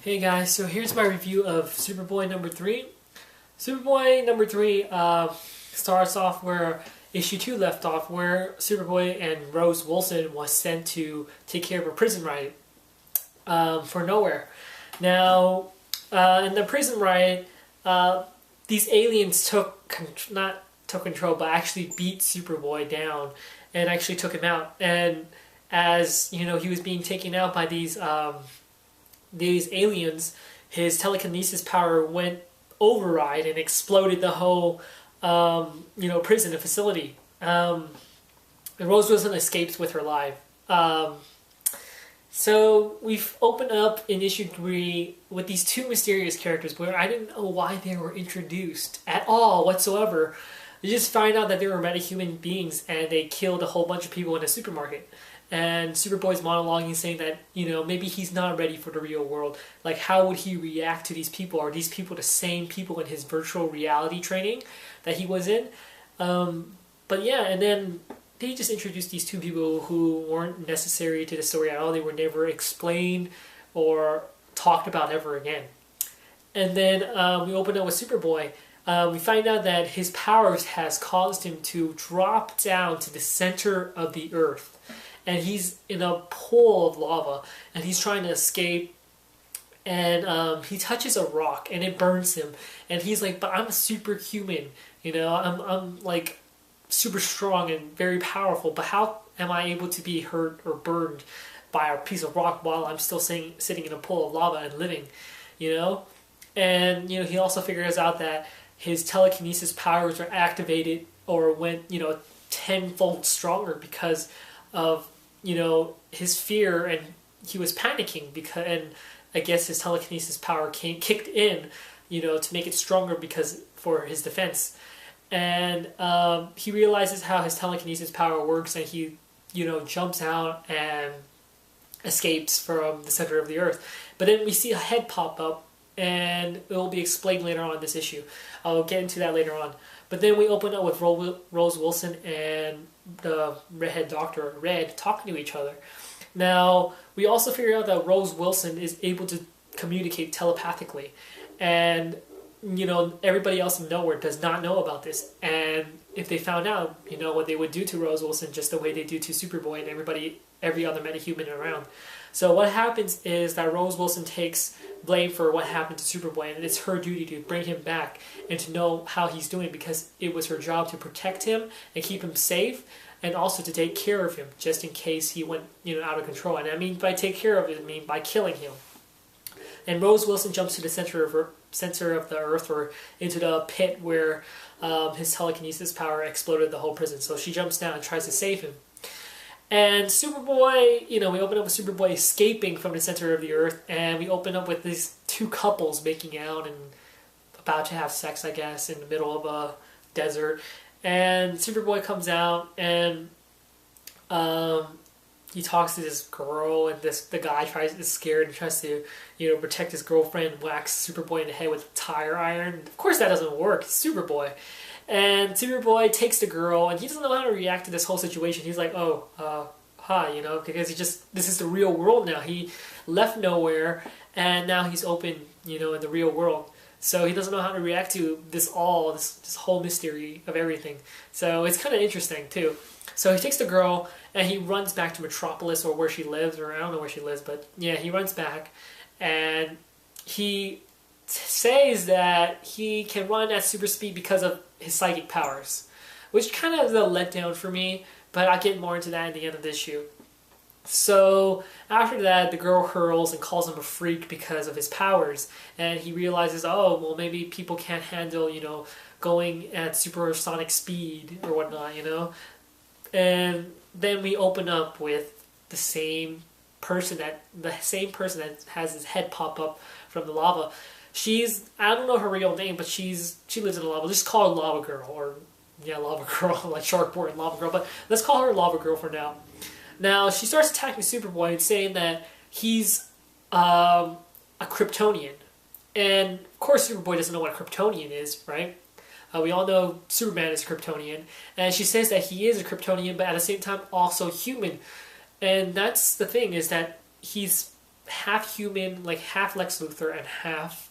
Hey guys, so here's my review of Superboy number 3. Superboy number 3 starts off where issue 2 left off, where Superboy and Rose Wilson was sent to take care of a prison riot for nowhere. Now, in the prison riot, these aliens not took control, but actually beat Superboy down and actually took him out. And as you know, he was being taken out by these aliens, his telekinesis power went override and exploded the whole, prison and facility. And Rose Wilson escapes with her life. So we've opened up in issue 3 with these two mysterious characters where I didn't know why they were introduced at all whatsoever. You just find out that they were metahuman beings and they killed a whole bunch of people in a supermarket. And Superboy's monologuing saying that, maybe he's not ready for the real world. Like, how would he react to these people? Are these people the same people in his virtual reality training that he was in? But yeah, and then they just introduced these two people who weren't necessary to the story at all. They were never explained or talked about ever again. And then we open up with Superboy. We find out that his powers has caused him to drop down to the center of the earth. And he's in a pool of lava, and he's trying to escape, and he touches a rock, and it burns him, and he's like, but I'm a superhuman, I'm like super strong and very powerful, but how am I able to be hurt or burned by a piece of rock while I'm still sitting in a pool of lava and living, And, he also figures out that his telekinesis powers are activated or went, tenfold stronger because of his fear, and he was panicking and I guess his telekinesis power kicked in, to make it stronger for his defense. And he realizes how his telekinesis power works, and he, jumps out and escapes from the center of the earth. But then we see a head pop up, and it will be explained later on in this issue. I'll get into that later on. But then we open up with Rose Wilson and the redhead doctor, Red, talking to each other. Now, we also figure out that Rose Wilson is able to communicate telepathically. And, everybody else in Nowhere does not know about this. And if they found out, what they would do to Rose Wilson just the way they do to Superboy and every other metahuman around. So what happens is that Rose Wilson takes blame for what happened to Superboy, and it's her duty to bring him back and to know how he's doing, because it was her job to protect him and keep him safe, and also to take care of him just in case he went out of control. And I mean by take care of it, I mean by killing him. And Rose Wilson jumps to the center of the earth, or into the pit where his telekinesis power exploded the whole prison. So she jumps down and tries to save him. And Superboy, we open up with Superboy escaping from the center of the earth, and we open up with these two couples making out and about to have sex, I guess, in the middle of a desert. And Superboy comes out, and he talks to this girl, and the guy is scared and tries to, protect his girlfriend, and whacks Superboy in the head with a tire iron. Of course that doesn't work, it's Superboy. And Superboy takes the girl, and he doesn't know how to react to this whole situation. He's like, hi, because this is the real world now. He left Nowhere, and now he's open, in the real world. So he doesn't know how to react to this whole mystery of everything. So it's kind of interesting, too. So he takes the girl, and he runs back to Metropolis, or where she lives, or I don't know where she lives, but yeah, he runs back, and he says that he can run at super speed because of his psychic powers, which kind of is a letdown for me, but I'll get more into that at the end of this issue. So after that, the girl hurls and calls him a freak because of his powers, and he realizes, maybe people can't handle, going at supersonic speed or whatnot, And then we open up with the same person that has his head pop up from the lava. I don't know her real name, but she lives in the lava. Let's call her Lava Girl, Lava Girl, like Sharkboard and Lava Girl, but let's call her Lava Girl for now. Now, she starts attacking Superboy and saying that he's a Kryptonian. And, of course, Superboy doesn't know what a Kryptonian is, right? We all know Superman is a Kryptonian. And she says that he is a Kryptonian, but at the same time also human. And that's the thing, is that he's half human, like half Lex Luthor and half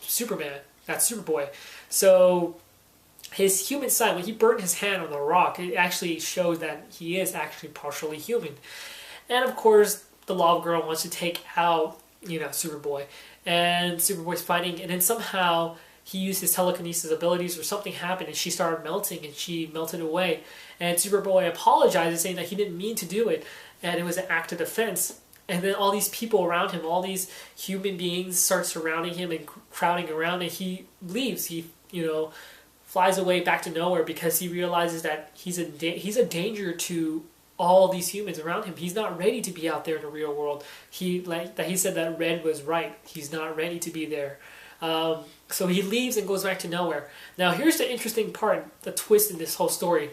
Superman. That's Superboy. So his human side, when he burned his hand on the rock, it actually shows that he is actually partially human. And of course, the Lava Girl wants to take out, Superboy. And Superboy's fighting, and then somehow he used his telekinesis abilities or something happened and she started melting and she melted away. And Superboy apologized, saying that he didn't mean to do it and it was an act of defense. And then all these people around him, all these human beings start surrounding him and crowding around, and he leaves. He, flies away back to nowhere because he realizes that he's a danger to all these humans around him. He's not ready to be out there in the real world. He said that Red was right. He's not ready to be there. So he leaves and goes back to nowhere. Now here's the interesting part, the twist in this whole story.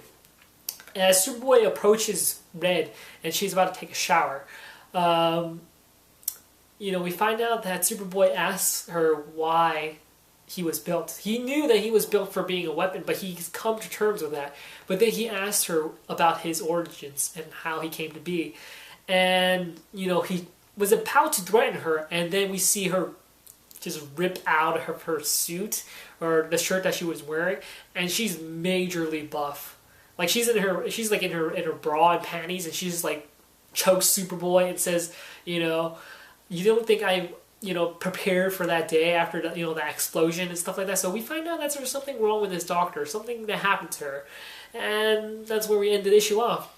As Superboy approaches Red and she's about to take a shower, we find out that Superboy asks her why he was built. He knew that he was built for being a weapon, but he's come to terms with that. But then he asked her about his origins and how he came to be. And, he was about to threaten her, and then we see her just rip out of her suit, or the shirt that she was wearing, and she's majorly buff. Like, she's in her bra and panties, and she's just like chokes Superboy and says, you don't think I prepared for that day after the explosion and stuff like that. So we find out that there's something wrong with this doctor, something that happened to her. And that's where we end the issue off.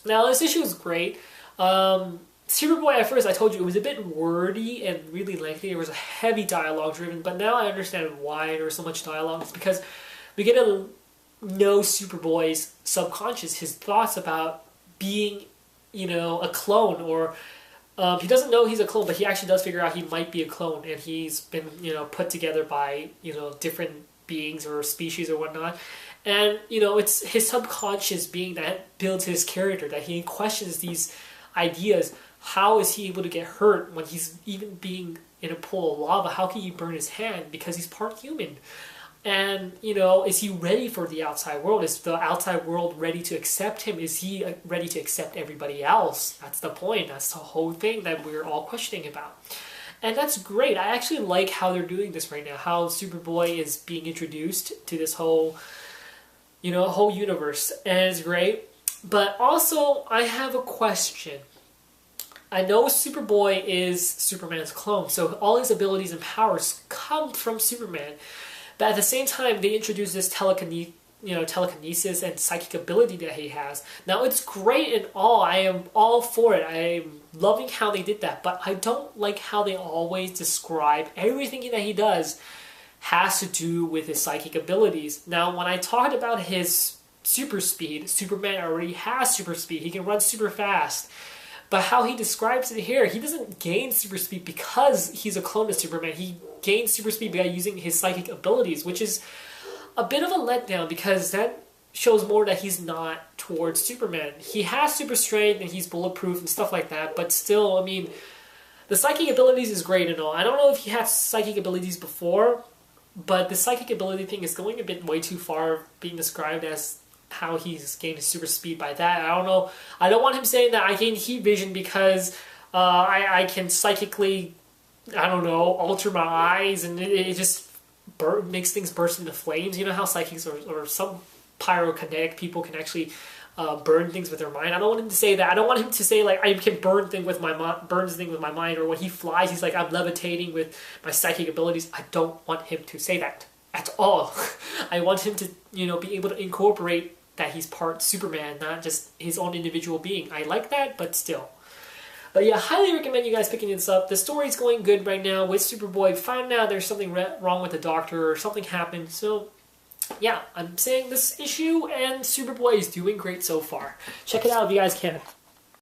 Now, this issue is great. Superboy, at first, I told you, it was a bit wordy and really lengthy. It was a heavy dialogue driven, but now I understand why there was so much dialogue. It's because we get to know Superboy's subconscious, his thoughts about being, a clone, or he doesn't know he's a clone, but he actually does figure out he might be a clone, and he's been, put together by, different beings or species or whatnot. And, it's his subconscious being that builds his character, that he questions these ideas. How is he able to get hurt when he's even being in a pool of lava? How can he burn his hand? Because he's part human. And, is he ready for the outside world? Is the outside world ready to accept him? Is he ready to accept everybody else? That's the point. That's the whole thing that we're all questioning about. And that's great. I actually like how they're doing this right now, how Superboy is being introduced to this whole, whole universe. And it's great. But also, I have a question. I know Superboy is Superman's clone, so all his abilities and powers come from Superman. But at the same time, they introduce this telekinesis and psychic ability that he has. Now, it's great and all. I am all for it. I am loving how they did that. But I don't like how they always describe everything that he does has to do with his psychic abilities. Now, when I talked about his super speed, Superman already has super speed. He can run super fast. But how he describes it here, he doesn't gain super speed because he's a clone of Superman. He gains super speed by using his psychic abilities, which is a bit of a letdown because that shows more that he's not towards Superman. He has super strength and he's bulletproof and stuff like that, but still, the psychic abilities is great and all. I don't know if he had psychic abilities before, but the psychic ability thing is going a bit way too far, being described as how he's gained super speed by that. I don't know. I don't want him saying that I gained heat vision because I can psychically, alter my eyes and it just makes things burst into flames. You know how psychics or some pyrokinetic people can actually burn things with their mind. I don't want him to say that. I don't want him to say like I can burn things with my mind, or when he flies, he's like I'm levitating with my psychic abilities. I don't want him to say that at all. I want him to be able to incorporate that he's part Superman, not just his own individual being. I like that, but still. But yeah, highly recommend you guys picking this up. The story's going good right now with Superboy. Find out there's something wrong with the doctor or something happened. So yeah, I'm saying this issue and Superboy is doing great so far. Check it out if you guys can.